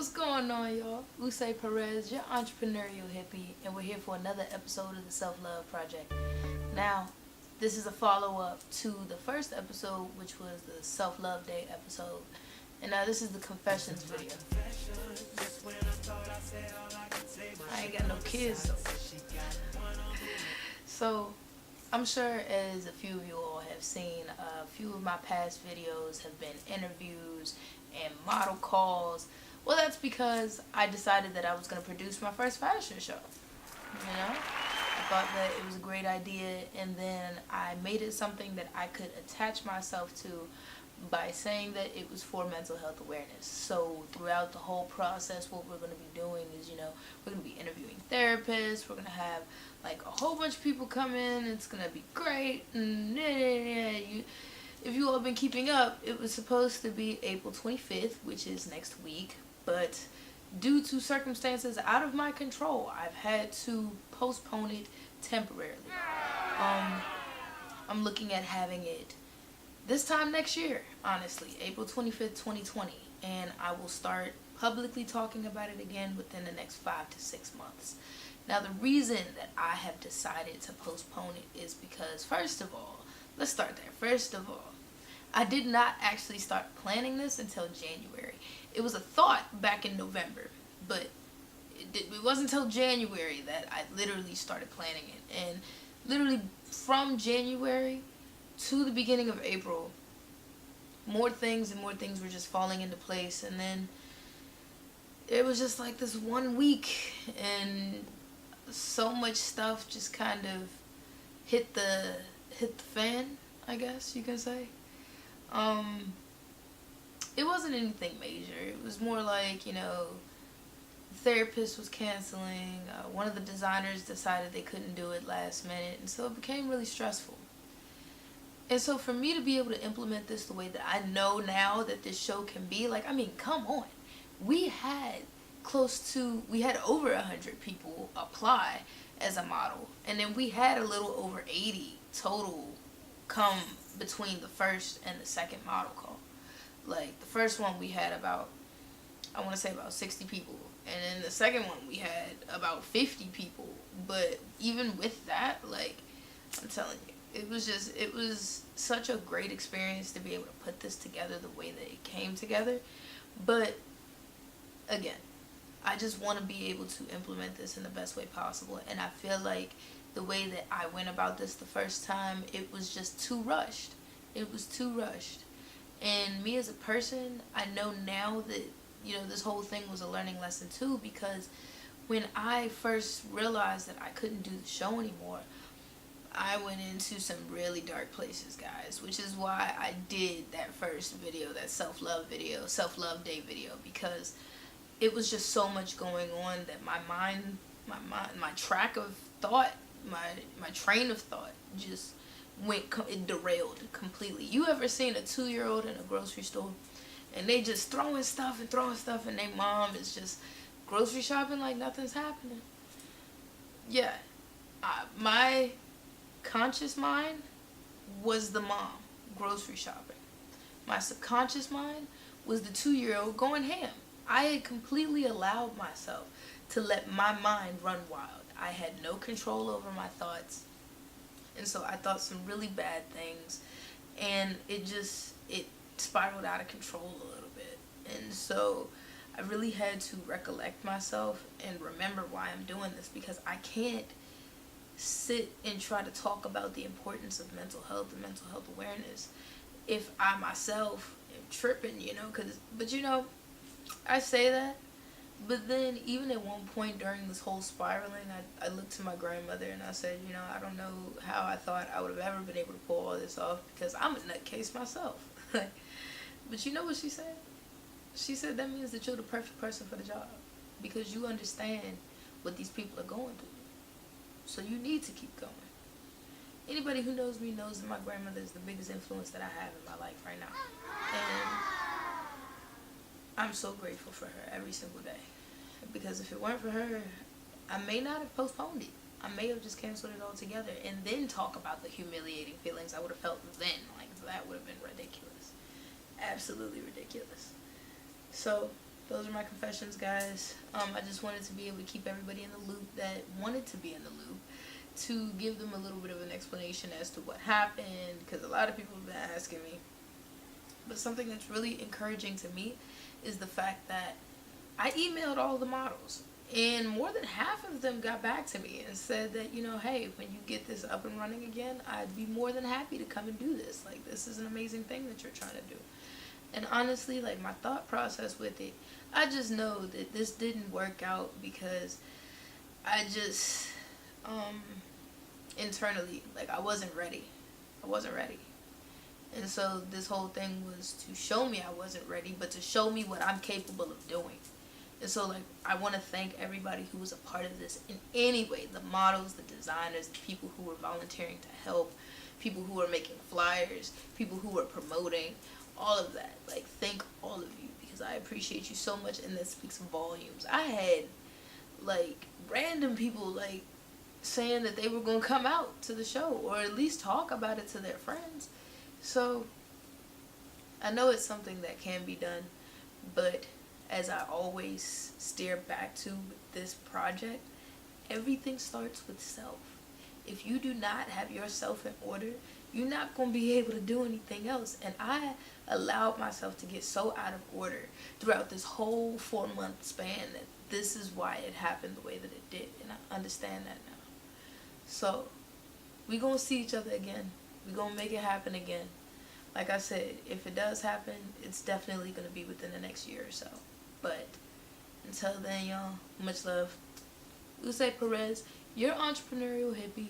What's going on, y'all? Usay Perez, your Entrepreneurial Hippy, and we're here for another episode of the Self-Love Project. Now, this is a follow-up to the first episode, which was the Self-Love Day episode. And now this is the confessions video. I ain't got no kids, though. So, I'm sure as a few of you all have seen, a few of my past videos have been interviews and model calls. Well, that's because I decided that I was going to produce my first fashion show. You know, I thought that it was a great idea, and then I made it something that I could attach myself to by saying that it was for mental health awareness. So throughout the whole process, what we're going to be doing is, we're going to be interviewing therapists. We're going to have like a whole bunch of people come in. It's going to be great. And if you all have been keeping up, it was supposed to be April 25th, which is next week. But due to circumstances out of my control, I've had to postpone it temporarily. I'm looking at having it this time next year, honestly, April 25th, 2020. And I will start publicly talking about it again within the next 5 to 6 months. Now, the reason that I have decided to postpone it is because, first of all, let's start there. First of all, I did not actually start planning this until January. It was a thought back in November, but it wasn't until January that I literally started planning it. And literally from January to the beginning of April, more things and more things were just falling into place. And then it was just like this 1 week, and so much stuff just kind of hit the fan, I guess you can say. It wasn't anything major. It was more like, the therapist was canceling. One of the designers decided they couldn't do it last minute, and so it became really stressful. And so for me to be able to implement this the way that I know now that this show can be, come on. We had over 100 people apply as a model, and then we had a little over 80 total come between the first and the second model call. Like, the first one we had about 60 people, and then the second one we had about 50 people. But even with that, I'm telling you, it was such a great experience to be able to put this together the way that it came together. But again, I just want to be able to implement this in the best way possible, and I feel like the way that I went about this the first time, it was just too rushed. It was too rushed. And me as a person, I know now that, this whole thing was a learning lesson too, because when I first realized that I couldn't do the show anymore, I went into some really dark places, guys, which is why I did that first video, that self-love day video, because it was just so much going on that my track of thought, my train of thought just it derailed completely. You ever seen a 2-year-old in a grocery store and they just throwing stuff and their mom is just grocery shopping like nothing's happening? Yeah, my conscious mind was the mom grocery shopping. My subconscious mind was the 2-year-old going ham. I had completely allowed myself to let my mind run wild. I had no control over my thoughts. And so I thought some really bad things, and it spiraled out of control a little bit. And so I really had to recollect myself and remember why I'm doing this, because I can't sit and try to talk about the importance of mental health and mental health awareness if I myself am tripping, I say that. But then even at one point during this whole spiraling, I looked to my grandmother and I said, I don't know how I thought I would have ever been able to pull all this off, because I'm a nutcase myself. But you know what she said? She said, that means that you're the perfect person for the job, because you understand what these people are going through. So you need to keep going. Anybody who knows me knows that my grandmother is the biggest influence that I have in my life right now. And I'm so grateful for her every single day. Because if it weren't for her, I may not have postponed it. I may have just canceled it altogether and then talk about the humiliating feelings I would have felt then. That would have been ridiculous. Absolutely ridiculous. So those are my confessions, guys. I just wanted to be able to keep everybody in the loop that wanted to be in the loop, to give them a little bit of an explanation as to what happened, because a lot of people have been asking me. But something that's really encouraging to me is the fact that I emailed all the models, and more than half of them got back to me and said that, you know, hey, when you get this up and running again, I'd be more than happy to come and do this. Like, this is an amazing thing that you're trying to do. And honestly, like, my thought process with it, I just know that this didn't work out because I just, internally, like, I wasn't ready. I wasn't ready. And so this whole thing was to show me I wasn't ready, but to show me what I'm capable of doing. And so, like, I want to thank everybody who was a part of this in any way. The models, the designers, the people who were volunteering to help, people who were making flyers, people who were promoting, all of that. Like, thank all of you, because I appreciate you so much, and that speaks volumes. I had, like, random people, like, saying that they were going to come out to the show, or at least talk about it to their friends. So, I know it's something that can be done, but as I always steer back to with this project, everything starts with self. If you do not have yourself in order, you're not going to be able to do anything else. And I allowed myself to get so out of order throughout this whole 4-month span that this is why it happened the way that it did. And I understand that now. So, we're going to see each other again. We're going to make it happen again. Like I said, if it does happen, it's definitely going to be within the next year or so. But until then, y'all, much love. Usay Perez, your entrepreneurial hippie.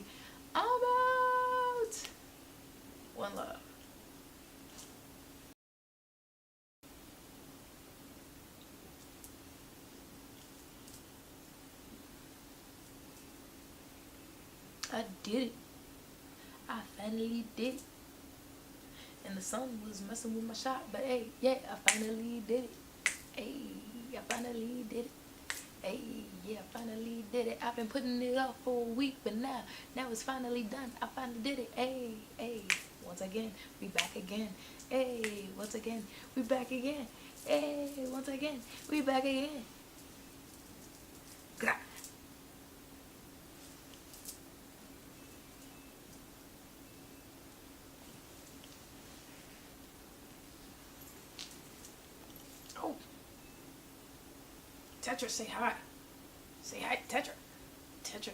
I'm out. One love. I did it. I finally did it. And the sun was messing with my shot, but hey, yeah, I finally did it. Hey, I finally did it. Hey, yeah, I finally did it. I've been putting it off for a week, but now it's finally done. I finally did it. Hey, once again, we back again. Hey, once again, we back again. Hey, once again, we back again. Grah. Oh, Tetra, say hi. Say hi, Tetra. Tetra.